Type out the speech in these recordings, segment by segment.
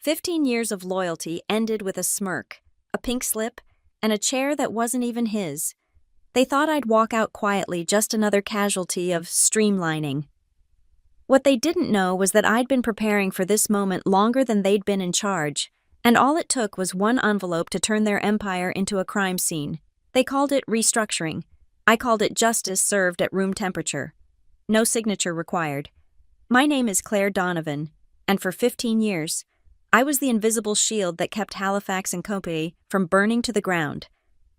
15 years of loyalty ended with a smirk, a pink slip, and a chair that wasn't even his. They thought I'd walk out quietly, just another casualty of streamlining. What they didn't know was that I'd been preparing for this moment longer than they'd been in charge, and all it took was one envelope to turn their empire into a crime scene. They called it restructuring. I called it justice served at room temperature. No signature required. My name is Claire Donovan, and for 15 years, I was the invisible shield that kept Halifax and Company from burning to the ground.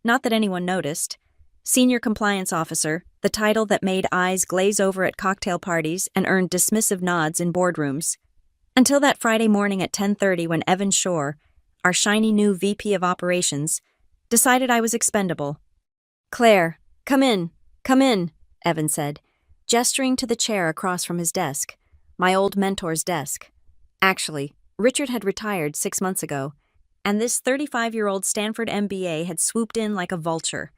Not that anyone noticed. Senior Compliance Officer, the title that made eyes glaze over at cocktail parties and earned dismissive nods in boardrooms. Until that Friday morning at 10:30 when Evan Shore, our shiny new VP of Operations, decided I was expendable. "Claire, come in, Evan said, gesturing to the chair across from his desk, my old mentor's desk. Actually, Richard had retired 6 months ago, and this 35-year-old Stanford MBA had swooped in like a vulture,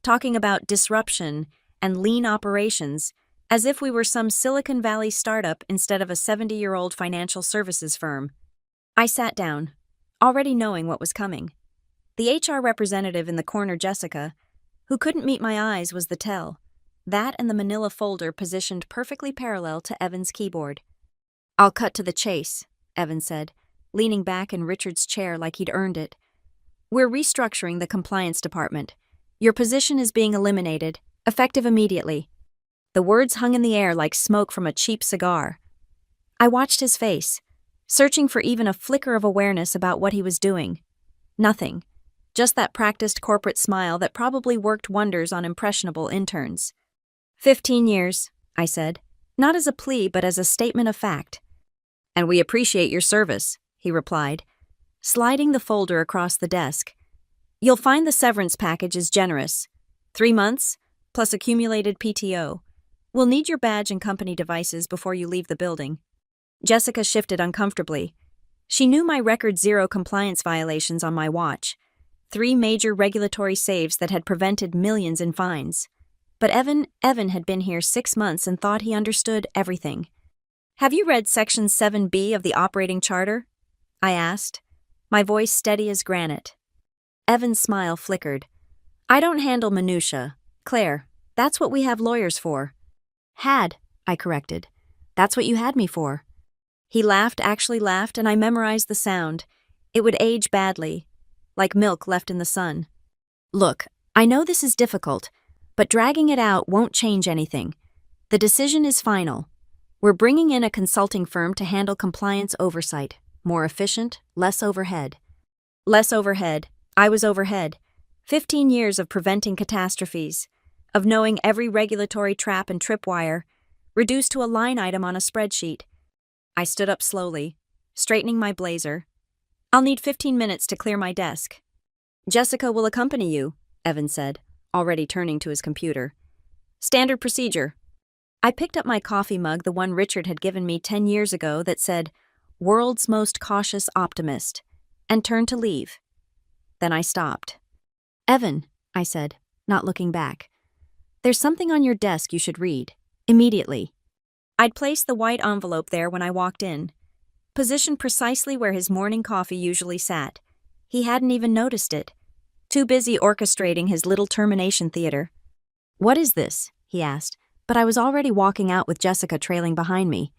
talking about disruption and lean operations as if we were some Silicon Valley startup instead of a 70-year-old financial services firm. I sat down, already knowing what was coming. The HR representative in the corner, Jessica, who couldn't meet my eyes, was the tell. That and the manila folder positioned perfectly parallel to Evan's keyboard. "I'll cut to the chase," Evan said, leaning back in Richard's chair like he'd earned it. "We're restructuring the compliance department. Your position is being eliminated, effective immediately." The words hung in the air like smoke from a cheap cigar. I watched his face, searching for even a flicker of awareness about what he was doing. Nothing. Just that practiced corporate smile that probably worked wonders on impressionable interns. 15 years, I said, not as a plea but as a statement of fact. "And we appreciate your service," he replied, sliding the folder across the desk. "You'll find the severance package is generous. 3 months, plus accumulated PTO. We'll need your badge and company devices before you leave the building." Jessica shifted uncomfortably. She knew my record 0 compliance violations on my watch, 3 major regulatory saves that had prevented millions in fines. But Evan had been here 6 months and thought he understood everything. "Have you read Section 7B of the operating charter?" I asked, my voice steady as granite. Evan's smile flickered. "I don't handle minutia, Claire. That's what we have lawyers for." "Had," I corrected. "That's what you had me for." He actually laughed, and I memorized the sound. It would age badly, like milk left in the sun. "Look, I know this is difficult, but dragging it out won't change anything. The decision is final. We're bringing in a consulting firm to handle compliance oversight. More efficient, less overhead." Less overhead. I was overhead. 15 years of preventing catastrophes, of knowing every regulatory trap and tripwire, reduced to a line item on a spreadsheet. I stood up slowly, straightening my blazer. "I'll need 15 minutes to clear my desk." "Jessica will accompany you," Evan said, already turning to his computer. "Standard procedure." I picked up my coffee mug, the one Richard had given me 10 years ago that said, "World's Most Cautious Optimist," and turned to leave. Then I stopped. "Evan," I said, not looking back, "there's something on your desk you should read. Immediately." I'd placed the white envelope there when I walked in, positioned precisely where his morning coffee usually sat. He hadn't even noticed it, too busy orchestrating his little termination theater. "What is this?" he asked, but I was already walking out with Jessica trailing behind me.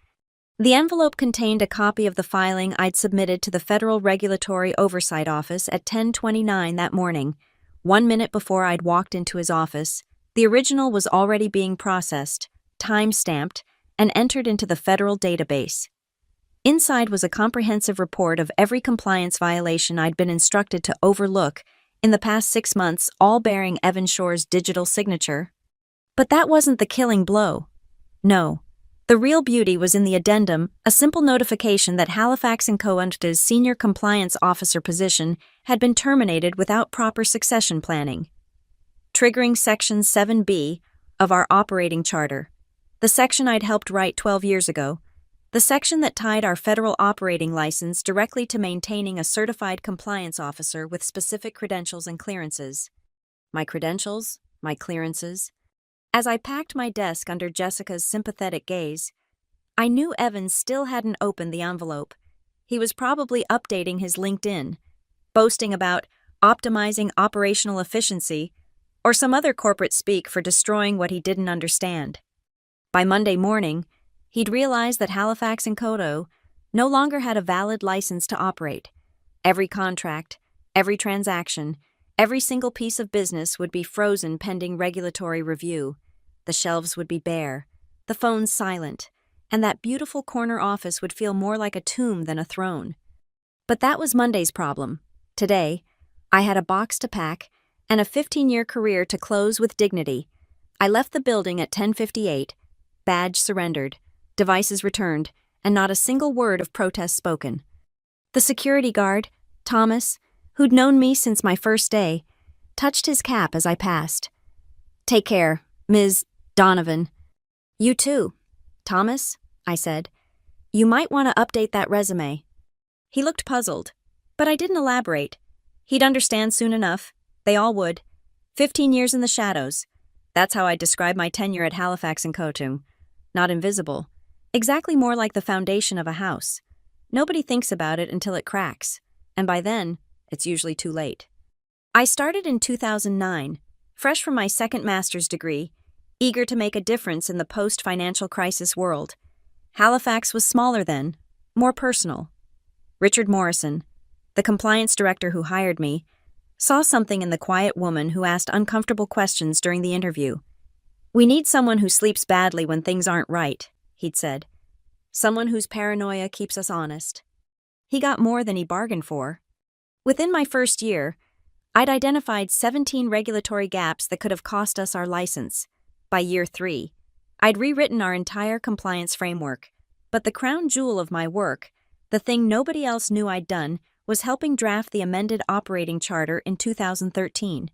The envelope contained a copy of the filing I'd submitted to the Federal Regulatory Oversight Office at 10:29 that morning, 1 minute before I'd walked into his office. The original was already being processed, time-stamped, and entered into the federal database. Inside was a comprehensive report of every compliance violation I'd been instructed to overlook in the past 6 months, all bearing Evan Shore's digital signature. But that wasn't the killing blow. No. The real beauty was in the addendum, a simple notification that Halifax & Co.'s senior compliance officer position had been terminated without proper succession planning, triggering Section 7B of our operating charter, the section I'd helped write 12 years ago, the section that tied our federal operating license directly to maintaining a certified compliance officer with specific credentials and clearances. My credentials, my clearances. As I packed my desk under Jessica's sympathetic gaze, I knew Evan still hadn't opened the envelope. He was probably updating his LinkedIn, boasting about optimizing operational efficiency or some other corporate speak for destroying what he didn't understand. By Monday morning, he'd realized that Halifax and Koto no longer had a valid license to operate. Every contract, every transaction, every single piece of business would be frozen pending regulatory review. The shelves would be bare, the phones silent, and that beautiful corner office would feel more like a tomb than a throne. But that was Monday's problem. Today, I had a box to pack and a 15-year career to close with dignity. I left the building at 10:58, badge surrendered, devices returned, and not a single word of protest spoken. The security guard, Thomas, who'd known me since my first day, touched his cap as I passed. "Take care, Ms. Donovan." "You too, Thomas," I said. "You might want to update that resume." He looked puzzled, but I didn't elaborate. He'd understand soon enough. They all would. 15 years in the shadows. That's how I describe my tenure at Halifax and Koto. Not invisible. Exactly more like the foundation of a house. Nobody thinks about it until it cracks, and by then, it's usually too late. I started in 2009, fresh from my second master's degree, eager to make a difference in the post-financial crisis world. Halifax was smaller then, more personal. Richard Morrison, the compliance director who hired me, saw something in the quiet woman who asked uncomfortable questions during the interview. "We need someone who sleeps badly when things aren't right," he'd said. "Someone whose paranoia keeps us honest." He got more than he bargained for. Within my first year, I'd identified 17 regulatory gaps that could have cost us our license. By year 3, I'd rewritten our entire compliance framework. But the crown jewel of my work, the thing nobody else knew I'd done, was helping draft the amended operating charter in 2013.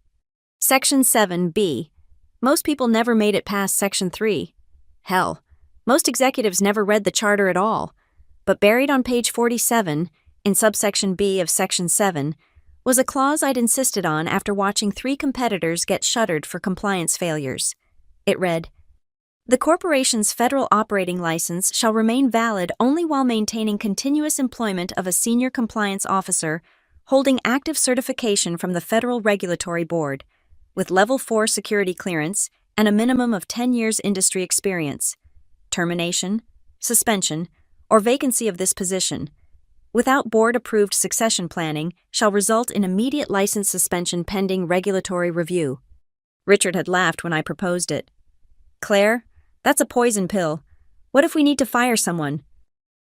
Section 7B. Most people never made it past Section 3. Hell, most executives never read the charter at all. But buried on page 47, in subsection B of Section 7, was a clause I'd insisted on after watching 3 competitors get shuttered for compliance failures. It read, "The corporation's federal operating license shall remain valid only while maintaining continuous employment of a senior compliance officer holding active certification from the Federal Regulatory Board, with Level 4 security clearance and a minimum of 10 years industry experience. Termination, suspension, or vacancy of this position, without board-approved succession planning, shall result in immediate license suspension pending regulatory review." Richard had laughed when I proposed it. "Claire, that's a poison pill. What if we need to fire someone?"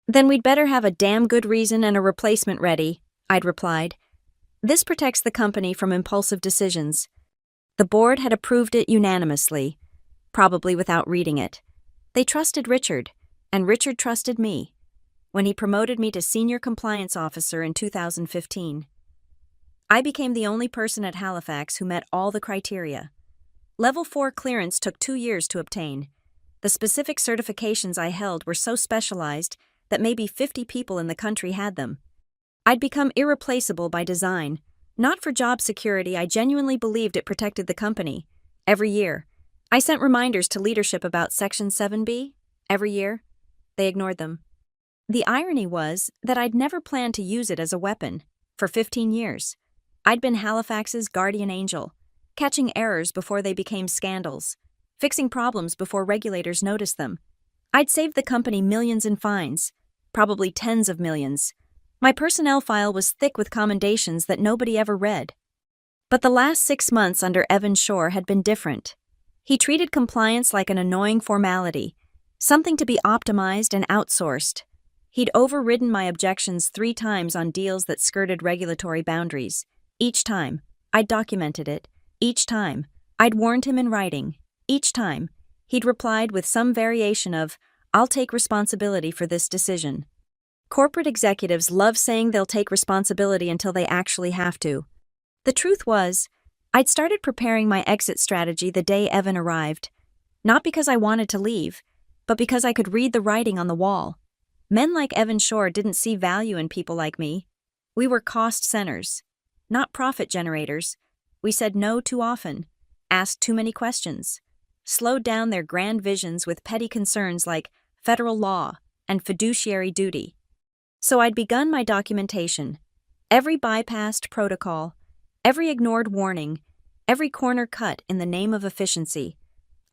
"Then we'd better have a damn good reason and a replacement ready," I'd replied. "This protects the company from impulsive decisions." The board had approved it unanimously, probably without reading it. They trusted Richard, and Richard trusted me, when he promoted me to Senior Compliance Officer in 2015. I became the only person at Halifax who met all the criteria. Level 4 clearance took 2 years to obtain. The specific certifications I held were so specialized that maybe 50 people in the country had them. I'd become irreplaceable by design. Not for job security, I genuinely believed it protected the company. Every year, I sent reminders to leadership about Section 7B. Every year, they ignored them. The irony was that I'd never planned to use it as a weapon. For 15 years, I'd been Halifax's guardian angel, catching errors before they became scandals, fixing problems before regulators noticed them. I'd saved the company millions in fines, probably tens of millions. My personnel file was thick with commendations that nobody ever read. But the last 6 months under Evan Shore had been different. He treated compliance like an annoying formality, something to be optimized and outsourced. He'd overridden my objections 3 times on deals that skirted regulatory boundaries. Each time, I'd documented it. Each time, I'd warned him in writing. Each time, he'd replied with some variation of, "I'll take responsibility for this decision." Corporate executives love saying they'll take responsibility until they actually have to. The truth was, I'd started preparing my exit strategy the day Evan arrived. Not because I wanted to leave, but because I could read the writing on the wall. Men like Evan Shore didn't see value in people like me. We were cost centers, not profit generators. We said no too often, asked too many questions, slowed down their grand visions with petty concerns like federal law and fiduciary duty. So I'd begun my documentation. Every bypassed protocol, every ignored warning, every corner cut in the name of efficiency.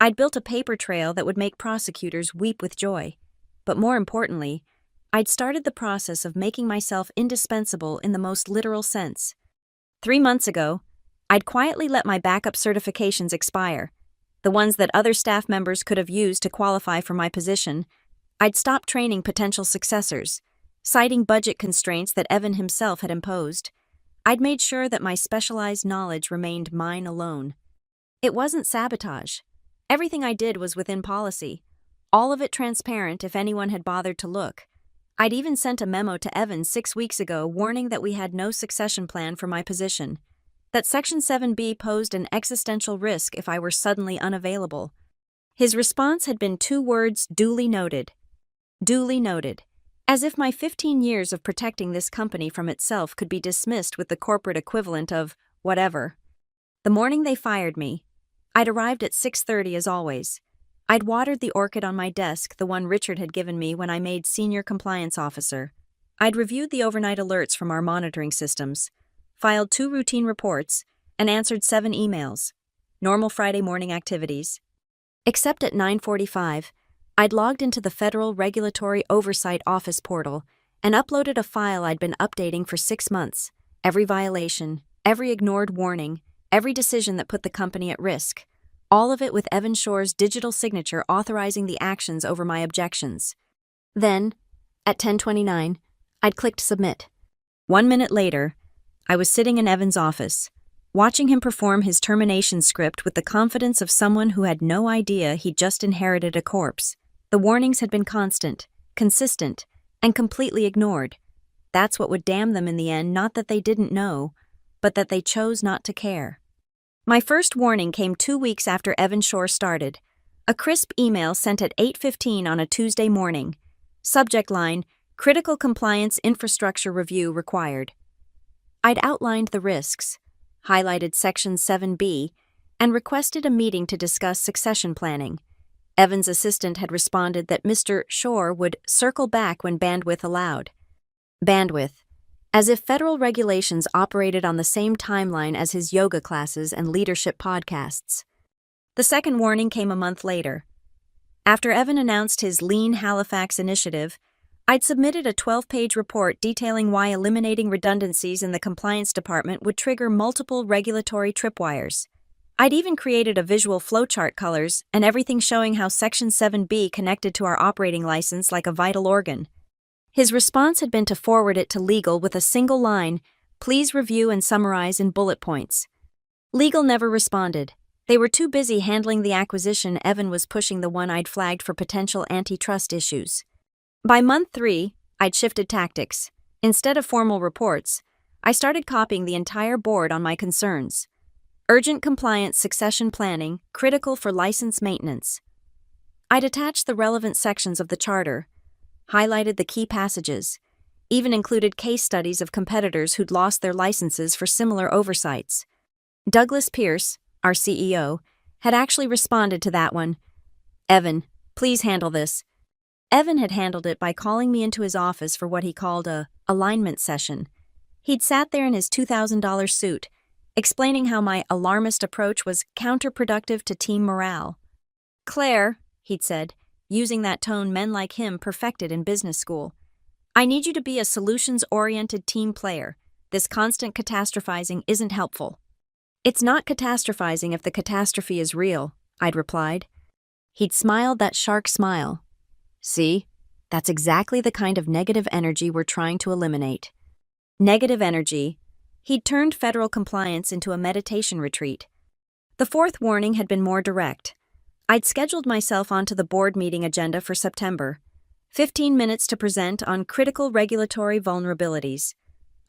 I'd built a paper trail that would make prosecutors weep with joy. But more importantly, I'd started the process of making myself indispensable in the most literal sense. 3 months ago, I'd quietly let my backup certifications expire, the ones that other staff members could have used to qualify for my position. I'd stopped training potential successors, citing budget constraints that Evan himself had imposed. I'd made sure that my specialized knowledge remained mine alone. It wasn't sabotage. Everything I did was within policy, all of it transparent if anyone had bothered to look. I'd even sent a memo to Evan 6 weeks ago warning that we had no succession plan for my position, that Section 7B posed an existential risk if I were suddenly unavailable. His response had been 2 words: duly noted. Duly noted. As if my 15 years of protecting this company from itself could be dismissed with the corporate equivalent of whatever. The morning they fired me, I'd arrived at 6:30 as always. I'd watered the orchid on my desk, the one Richard had given me when I made senior compliance officer. I'd reviewed the overnight alerts from our monitoring systems, filed 2 routine reports, and answered 7 emails. Normal Friday morning activities. Except at 9:45, I'd logged into the Federal Regulatory Oversight Office portal and uploaded a file I'd been updating for 6 months. Every violation, every ignored warning, every decision that put the company at risk. All of it with Evan Shore's digital signature authorizing the actions over my objections. Then, at 10:29, I'd clicked submit. 1 minute later, I was sitting in Evan's office, watching him perform his termination script with the confidence of someone who had no idea he'd just inherited a corpse. The warnings had been constant, consistent, and completely ignored. That's what would damn them in the end, not that they didn't know, but that they chose not to care. My first warning came 2 weeks after Evan Shore started. A crisp email sent at 8:15 on a Tuesday morning. Subject line: Critical Compliance Infrastructure Review Required. I'd outlined the risks, highlighted Section 7B, and requested a meeting to discuss succession planning. Evan's assistant had responded that Mr. Shore would circle back when bandwidth allowed. Bandwidth. As if federal regulations operated on the same timeline as his yoga classes and leadership podcasts. The second warning came a month later. After Evan announced his Lean Halifax initiative, I'd submitted a 12-page report detailing why eliminating redundancies in the compliance department would trigger multiple regulatory tripwires. I'd even created a visual flowchart colors and everything showing how Section 7B connected to our operating license like a vital organ. His response had been to forward it to legal with a single line: please review and summarize in bullet points. Legal never responded. They were too busy handling the acquisition. Evan was pushing the one I'd flagged for potential antitrust issues. By month 3, I'd shifted tactics. Instead of formal reports, I started copying the entire board on my concerns. Urgent compliance succession planning, critical for license maintenance. I'd attached the relevant sections of the charter, highlighted the key passages, even included case studies of competitors who'd lost their licenses for similar oversights. Douglas Pierce, our CEO, had actually responded to that one. Evan, please handle this. Evan had handled it by calling me into his office for what he called a alignment session. He'd sat there in his $2,000 suit, explaining how my alarmist approach was counterproductive to team morale. Claire, he'd said, using that tone men like him perfected in business school, I need you to be a solutions-oriented team player. This constant catastrophizing isn't helpful. It's not catastrophizing if the catastrophe is real, I'd replied. He'd smiled that shark smile. See, that's exactly the kind of negative energy we're trying to eliminate. Negative energy. He'd turned federal compliance into a meditation retreat. The fourth warning had been more direct. I'd scheduled myself onto the board meeting agenda for September. 15 minutes to present on critical regulatory vulnerabilities.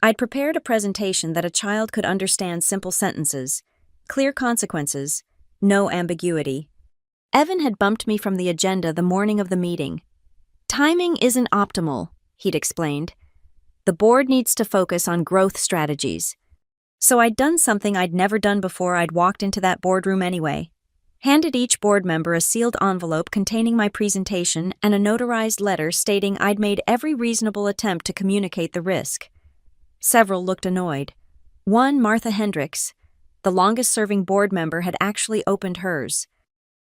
I'd prepared a presentation that a child could understand: simple sentences, clear consequences, no ambiguity. Evan had bumped me from the agenda the morning of the meeting. Timing isn't optimal, he'd explained. The board needs to focus on growth strategies. So I'd done something I'd never done before. I'd walked into that boardroom anyway. handed each board member a sealed envelope containing my presentation and a notarized letter stating I'd made every reasonable attempt to communicate the risk. Several looked annoyed. One, Martha Hendricks, the longest-serving board member, had actually opened hers.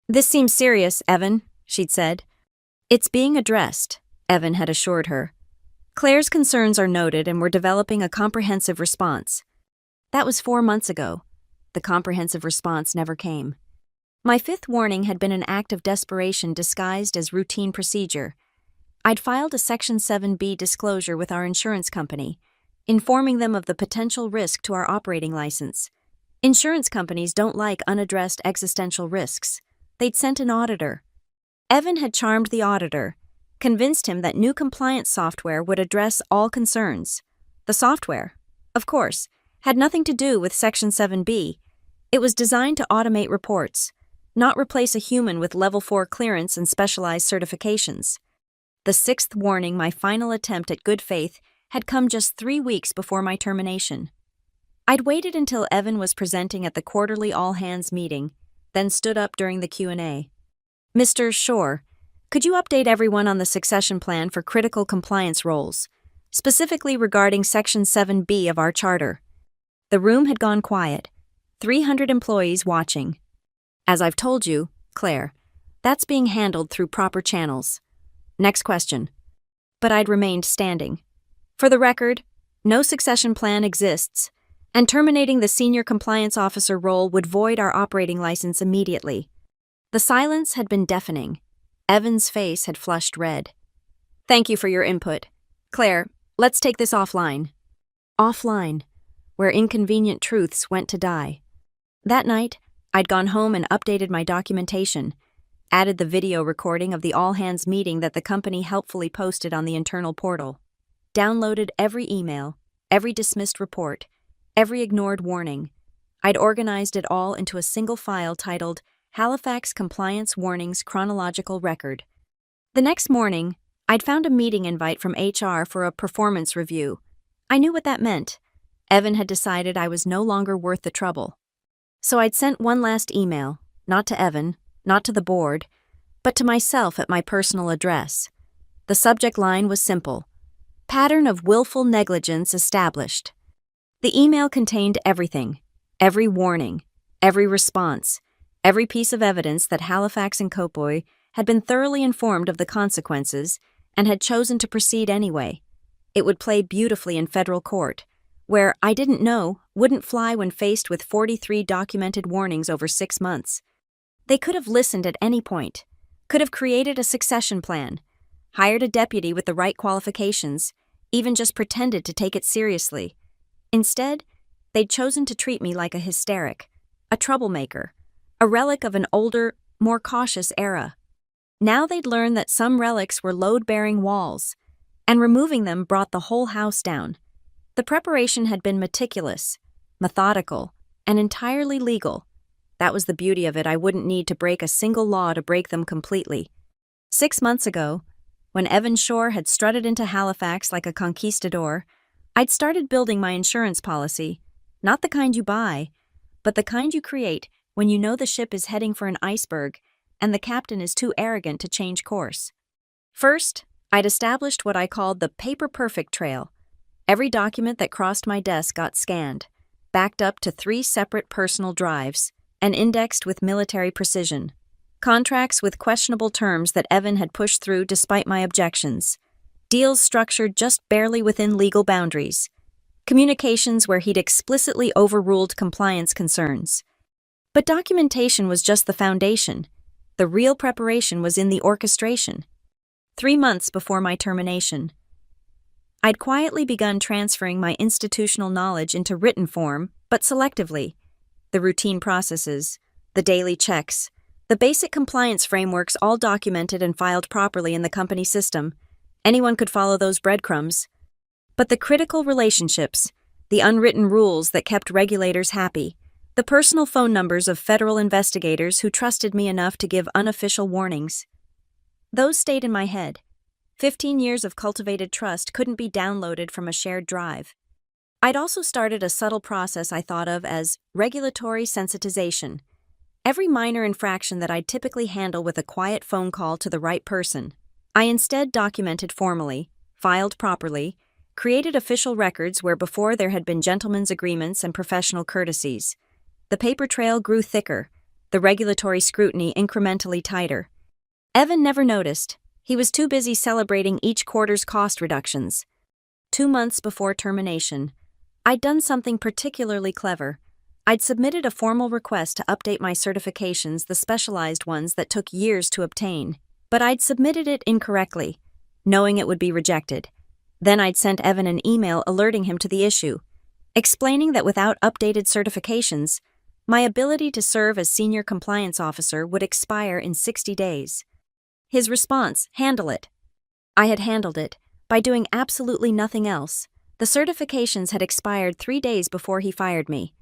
"This seems serious, Evan," she'd said. "It's being addressed," Evan had assured her. "Claire's concerns are noted and we're developing a comprehensive response." That was 4 months ago. The comprehensive response never came. My fifth warning had been an act of desperation disguised as routine procedure. I'd filed a Section 7B disclosure with our insurance company, informing them of the potential risk to our operating license. Insurance companies don't like unaddressed existential risks. They'd sent an auditor. Evan had charmed the auditor, convinced him that new compliance software would address all concerns. The software, of course, had nothing to do with Section 7B. It was designed to automate reports, not replace a human with Level 4 clearance and specialized certifications. The sixth warning, my final attempt at good faith, had come just 3 weeks before my termination. I'd waited until Evan was presenting at the quarterly all-hands meeting, then stood up during the Q&A. "Mr. Shore, could you update everyone on the succession plan for critical compliance roles, specifically regarding Section 7B of our charter?" The room had gone quiet, 300 employees watching. "As I've told you, Claire, that's being handled through proper channels. Next question." But I'd remained standing. "For the record, no succession plan exists, and terminating the senior compliance officer role would void our operating license immediately." The silence had been deafening. Evan's face had flushed red. "Thank you for your input. Claire, let's take this offline." Offline, where inconvenient truths went to die. That night, I'd gone home and updated my documentation, added the video recording of the all-hands meeting that the company helpfully posted on the internal portal, downloaded every email, every dismissed report, every ignored warning. I'd organized it all into a single file titled Halifax Compliance Warnings Chronological Record. The next morning, I'd found a meeting invite from HR for a performance review. I knew what that meant. Evan had decided I was no longer worth the trouble. So I'd sent one last email, not to Evan, not to the board, but to myself at my personal address. The subject line was simple: Pattern of willful negligence established. The email contained everything, every warning, every response, every piece of evidence that Halifax and Copoy had been thoroughly informed of the consequences and had chosen to proceed anyway. It would play beautifully in federal court, where I didn't know wouldn't fly when faced with 43 documented warnings over 6 months. They could have listened at any point, could have created a succession plan, hired a deputy with the right qualifications, even just pretended to take it seriously. Instead, they'd chosen to treat me like a hysteric, a troublemaker, a relic of an older, more cautious era. Now they'd learned that some relics were load-bearing walls, and removing them brought the whole house down. The preparation had been meticulous, methodical, and entirely legal. That was the beauty of it. I wouldn't need to break a single law to break them completely. 6 months ago, when Evan Shore had strutted into Halifax like a conquistador, I'd started building my insurance policy, not the kind you buy, but the kind you create when you know the ship is heading for an iceberg and the captain is too arrogant to change course. First, I'd established what I called the paper-perfect trail. Every document that crossed my desk got scanned, backed up to 3 separate personal drives, and indexed with military precision. Contracts with questionable terms that Evan had pushed through despite my objections. Deals structured just barely within legal boundaries. Communications where he'd explicitly overruled compliance concerns. But documentation was just the foundation. The real preparation was in the orchestration. 3 months before my termination, I'd quietly begun transferring my institutional knowledge into written form, but selectively. The routine processes, the daily checks, the basic compliance frameworks all documented and filed properly in the company system. Anyone could follow those breadcrumbs. But the critical relationships, the unwritten rules that kept regulators happy, the personal phone numbers of federal investigators who trusted me enough to give unofficial warnings, those stayed in my head. 15 years of cultivated trust couldn't be downloaded from a shared drive. I'd also started a subtle process I thought of as regulatory sensitization. every minor infraction that I'd typically handle with a quiet phone call to the right person. I instead documented formally, filed properly, created official records where before there had been gentlemen's agreements and professional courtesies. The paper trail grew thicker, the regulatory scrutiny incrementally tighter. Evan never noticed. He was too busy celebrating each quarter's cost reductions. 2 months before termination, I'd done something particularly clever. I'd submitted a formal request to update my certifications, the specialized ones that took years to obtain. But I'd submitted it incorrectly, knowing it would be rejected. Then I'd sent Evan an email alerting him to the issue, explaining that without updated certifications, my ability to serve as senior compliance officer would expire in 60 days. His response, handle it. I had handled it by doing absolutely nothing else. The certifications had expired 3 days before he fired me.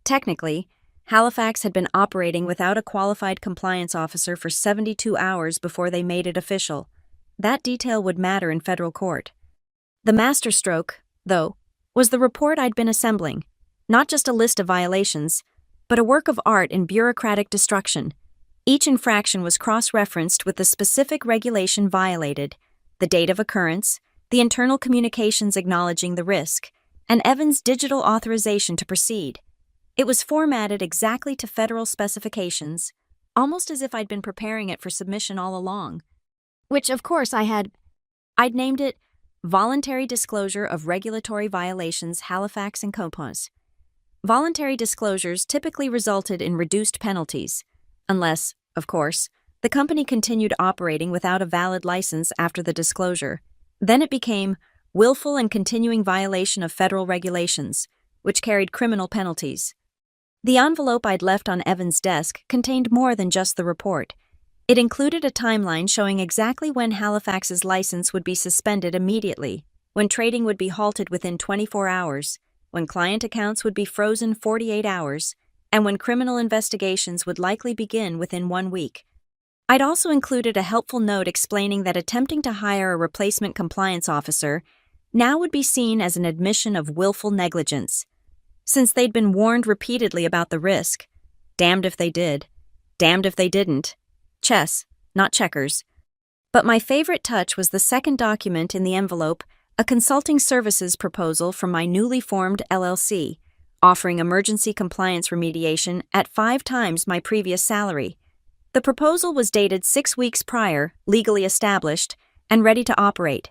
Technically, Halifax had been operating without a qualified compliance officer for 72 hours before they made it official. That detail would matter in federal court. The masterstroke, though, was the report I'd been assembling, not just a list of violations, but a work of art in bureaucratic destruction. Each infraction was cross-referenced with the specific regulation violated, the date of occurrence, the internal communications acknowledging the risk, and Evan's digital authorization to proceed. It was formatted exactly to federal specifications, almost as if I'd been preparing it for submission all along. Which, of course, I'd named it Voluntary Disclosure of Regulatory Violations, Halifax and Compos. Voluntary disclosures typically resulted in reduced penalties, unless, of course, the company continued operating without a valid license after the disclosure. Then it became willful and continuing violation of federal regulations, which carried criminal penalties. The envelope I'd left on Evan's desk contained more than just the report. It included a timeline showing exactly when Halifax's license would be suspended immediately, when trading would be halted within 24 hours, when client accounts would be frozen 48 hours, and when criminal investigations would likely begin within 1 week. I'd also included a helpful note explaining that attempting to hire a replacement compliance officer now would be seen as an admission of willful negligence, since they'd been warned repeatedly about the risk. Damned if they did, damned if they didn't. Chess, not checkers. But my favorite touch was the second document in the envelope, a consulting services proposal from my newly formed LLC, offering emergency compliance remediation at 5 times my previous salary. The proposal was dated 6 weeks prior, legally established, and ready to operate.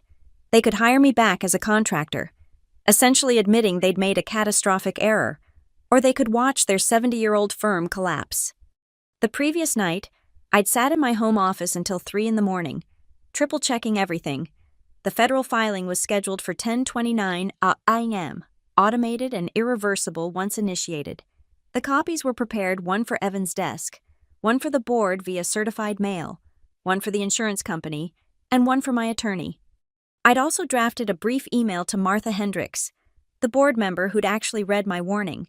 They could hire me back as a contractor, essentially admitting they'd made a catastrophic error, or they could watch their 70-year-old firm collapse. The previous night, I'd sat in my home office until 3 in the morning, triple-checking everything. The federal filing was scheduled for 10:29 a.m., automated and irreversible once initiated. The copies were prepared, one for Evan's desk, one for the board via certified mail, one for the insurance company, and one for my attorney. I'd also drafted a brief email to Martha Hendricks, the board member who'd actually read my warning.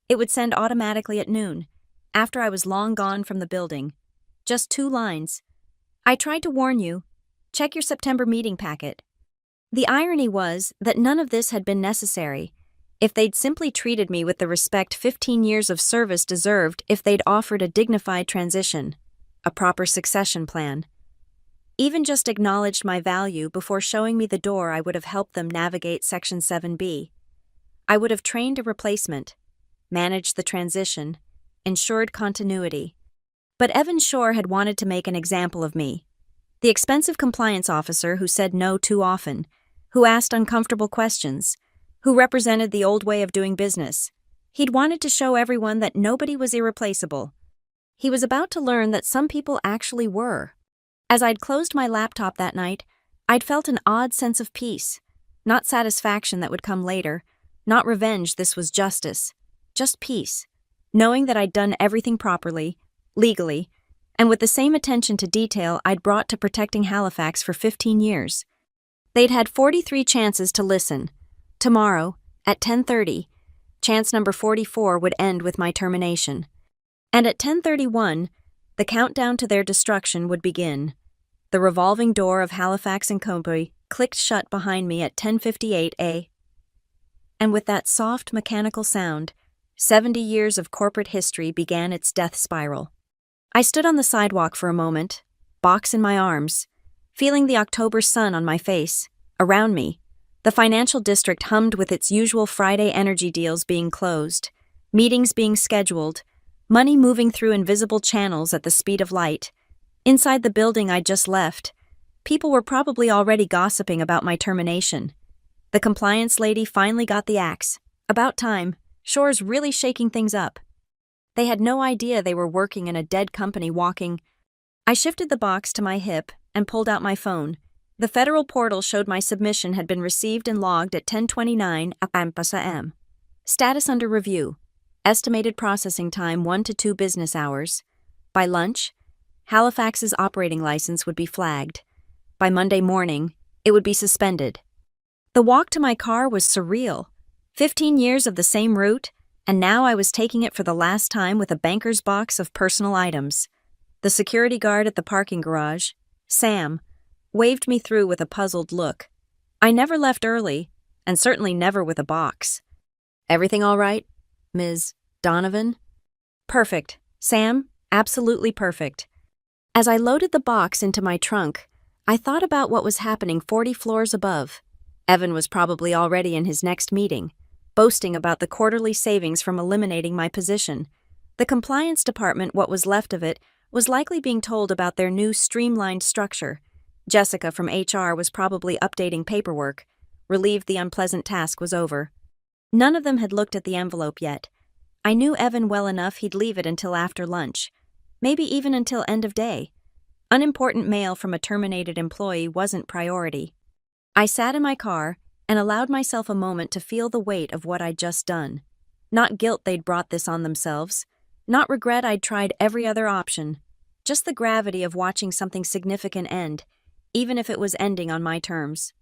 It would send automatically at noon, after I was long gone from the building. Just 2 lines. I tried to warn you. Check your September meeting packet. The irony was that none of this had been necessary if they'd simply treated me with the respect 15 years of service deserved, if they'd offered a dignified transition, a proper succession plan. Even just acknowledged my value before showing me the door, I would have helped them navigate Section 7B. I would have trained a replacement, managed the transition, ensured continuity. But Evan Shore had wanted to make an example of me. The expensive compliance officer who said no too often, who asked uncomfortable questions, who represented the old way of doing business. He'd wanted to show everyone that nobody was irreplaceable. He was about to learn that some people actually were. As I'd closed my laptop that night, I'd felt an odd sense of peace. Not satisfaction that would come later, not revenge, this was justice. Just peace, knowing that I'd done everything properly, legally, and with the same attention to detail I'd brought to protecting Halifax for 15 years. They'd had 43 chances to listen. Tomorrow, at 10:30, chance number 44 would end with my termination. And at 10:31, the countdown to their destruction would begin. The revolving door of Halifax and Company clicked shut behind me at 10:58 a.m. And with that soft, mechanical sound, 70 years of corporate history began its death spiral. I stood on the sidewalk for a moment, box in my arms, feeling the October sun on my face. Around me, the financial district hummed with its usual Friday energy deals being closed, meetings being scheduled, money moving through invisible channels at the speed of light. Inside the building I'd just left, people were probably already gossiping about my termination. The compliance lady finally got the axe. About time. Shore's really shaking things up. They had no idea they were working in a dead company walking. I shifted the box to my hip and pulled out my phone. The federal portal showed my submission had been received and logged at 10:29 a.m. Status under review. Estimated processing time 1 to 2 business hours. By lunch, Halifax's operating license would be flagged. By Monday morning, it would be suspended. The walk to my car was surreal. 15 years of the same route, and now I was taking it for the last time with a banker's box of personal items. The security guard at the parking garage, Sam, waved me through with a puzzled look. I never left early, and certainly never with a box. "Everything all right, Ms. Donovan?" "Perfect, Sam, absolutely perfect." As I loaded the box into my trunk, I thought about what was happening 40 floors above. Evan was probably already in his next meeting, boasting about the quarterly savings from eliminating my position. The compliance department, what was left of it, was likely being told about their new streamlined structure. Jessica from HR was probably updating paperwork, relieved the unpleasant task was over. None of them had looked at the envelope yet. I knew Evan well enough he'd leave it until after lunch, maybe even until end of day. Unimportant mail from a terminated employee wasn't priority. I sat in my car and allowed myself a moment to feel the weight of what I'd just done. Not guilt they'd brought this on themselves, not regret I'd tried every other option, just the gravity of watching something significant end, even if it was ending on my terms.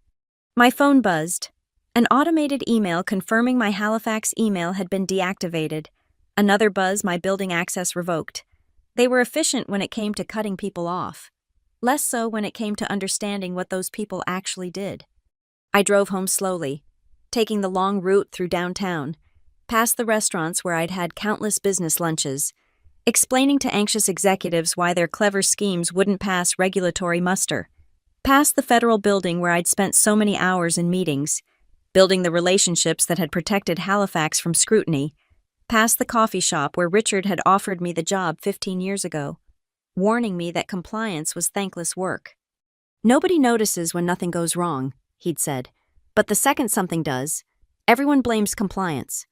My phone buzzed. An automated email confirming my Halifax email had been deactivated. Another buzz, my building access revoked. They were efficient when it came to cutting people off. Less so when it came to understanding what those people actually did. I drove home slowly, taking the long route through downtown, past the restaurants where I'd had countless business lunches, explaining to anxious executives why their clever schemes wouldn't pass regulatory muster, past the federal building where I'd spent so many hours in meetings, building the relationships that had protected Halifax from scrutiny, past the coffee shop where Richard had offered me the job 15 years ago, warning me that compliance was thankless work. "Nobody notices when nothing goes wrong," he'd said, "but the second something does, everyone blames compliance."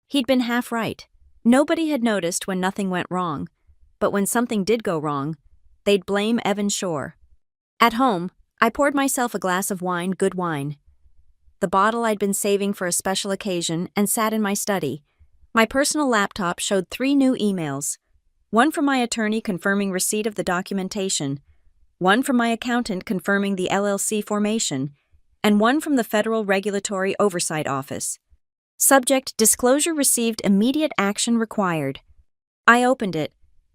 He'd been half right. Nobody had noticed when nothing went wrong, but when something did go wrong, they'd blame Evan Shore. At home, I poured myself a glass of wine, good wine, the bottle I'd been saving for a special occasion, and sat in my study. My personal laptop showed 3 new emails. One from my attorney confirming receipt of the documentation, one from my accountant confirming the LLC formation, and one from the Federal Regulatory Oversight Office. Subject: disclosure received, immediate action required. I opened it.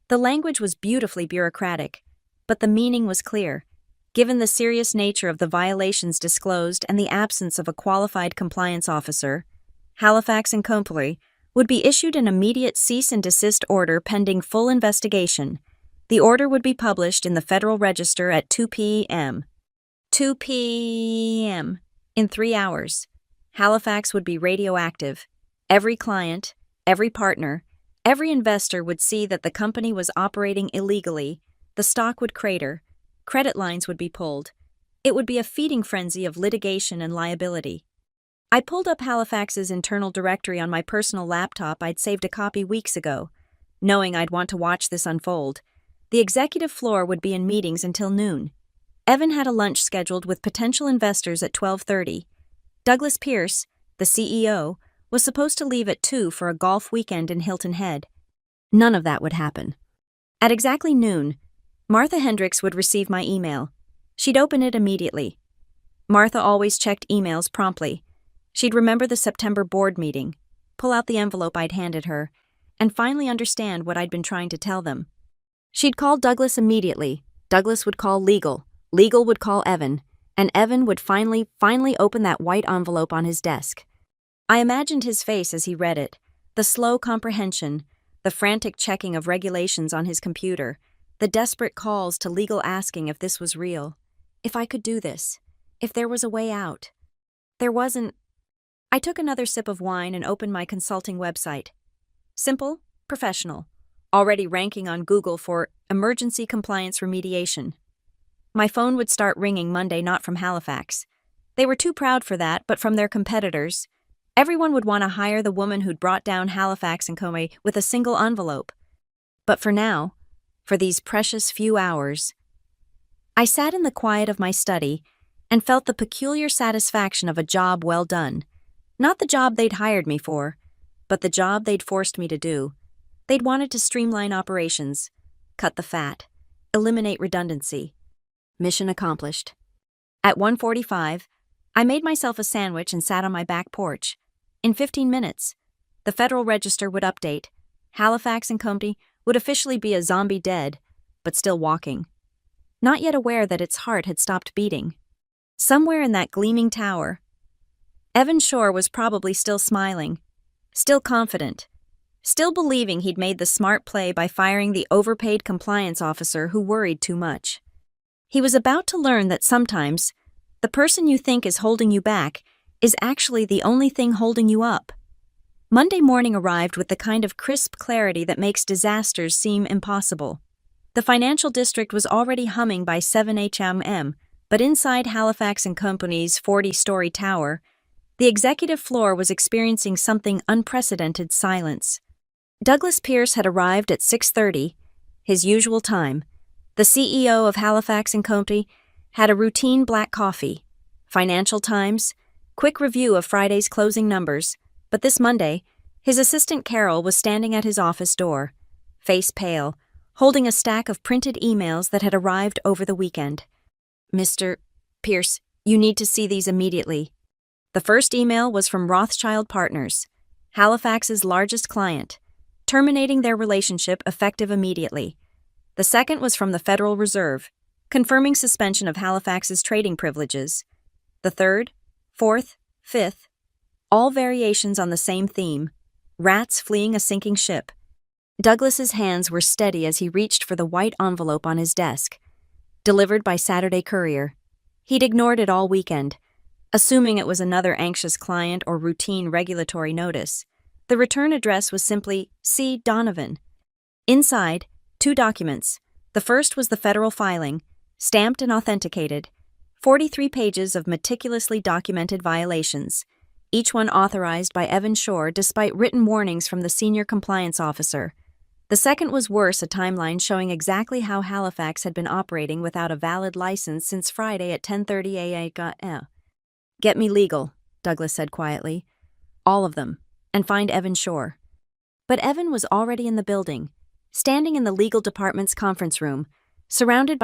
The language was beautifully bureaucratic, but the meaning was clear. Given the serious nature of the violations disclosed and the absence of a qualified compliance officer, Halifax and Company would be issued an immediate cease and desist order pending full investigation. The order would be published in the Federal Register at 2 p.m. 2 p.m. In 3 hours. Halifax would be radioactive. Every client, every partner, every investor would see that the company was operating illegally. The stock would crater. Credit lines would be pulled. It would be a feeding frenzy of litigation and liability. I pulled up Halifax's internal directory on my personal laptop. I'd saved a copy weeks ago, knowing I'd want to watch this unfold. The executive floor would be in meetings until noon. Evan had a lunch scheduled with potential investors at 12:30. Douglas Pierce, the CEO, was supposed to leave at 2 for a golf weekend in Hilton Head. None of that would happen. At exactly noon, Martha Hendricks would receive my email. She'd open it immediately. Martha always checked emails promptly. She'd remember the September board meeting, pull out the envelope I'd handed her, and finally understand what I'd been trying to tell them. She'd call Douglas immediately. Douglas would call legal. Legal would call Evan, and Evan would finally open that white envelope on his desk. I imagined his face as he read it, the slow comprehension, The frantic checking of regulations on his computer, the desperate calls to legal asking if this was real, if I could do this, if there was a way out. There wasn't. I took another sip of wine and opened my consulting website. Simple, professional, already ranking on Google for emergency compliance remediation. My phone would start ringing Monday, not from Halifax. They were too proud for that, but from their competitors. Everyone would want to hire the woman who'd brought down Halifax and Co. with a single envelope. But for now, for these precious few hours, I sat in the quiet of my study and felt the peculiar satisfaction of a job well done. Not the job they'd hired me for, but the job they'd forced me to do. They'd wanted to streamline operations, cut the fat, eliminate redundancy. Mission accomplished. At 1:45, I made myself a sandwich and sat on my back porch. In 15 minutes, the Federal Register would update. Halifax and Company would officially be a zombie dead, but still walking. Not yet aware that its heart had stopped beating. Somewhere in that gleaming tower, Evan Shore was probably still smiling, still confident, still believing he'd made the smart play by firing the overpaid compliance officer who worried too much. He was about to learn that sometimes the person you think is holding you back is actually the only thing holding you up. Monday morning arrived with the kind of crisp clarity that makes disasters seem impossible. The financial district was already humming by 7 a.m., but inside Halifax and Company's 40-story tower, the executive floor was experiencing something unprecedented silence. Douglas Pierce had arrived at 6:30, his usual time. The CEO of Halifax and Company had a routine black coffee, Financial Times, quick review of Friday's closing numbers, but this Monday, his assistant Carol was standing at his office door, face pale, holding a stack of printed emails that had arrived over the weekend. Mr. Pierce, you need to see these immediately. The first email was from Rothschild Partners, Halifax's largest client, terminating their relationship effective immediately. The second was from the Federal Reserve, confirming suspension of Halifax's trading privileges. The third, fourth, fifth, all variations on the same theme, rats fleeing a sinking ship. Douglas's hands were steady as he reached for the white envelope on his desk. Delivered by Saturday courier. He'd ignored it all weekend, assuming it was another anxious client or routine regulatory notice. The return address was simply C. Donovan. Inside, 2 documents. The first was the federal filing, stamped and authenticated, 43 pages of meticulously documented violations, each one authorized by Evan Shore despite written warnings from the senior compliance officer. The second was worse, a timeline showing exactly how Halifax had been operating without a valid license since Friday at 10:30 a.m. Get me legal, Douglas said quietly. All of them, and find Evan Shore. But Evan was already in the building, standing in the legal department's conference room, surrounded by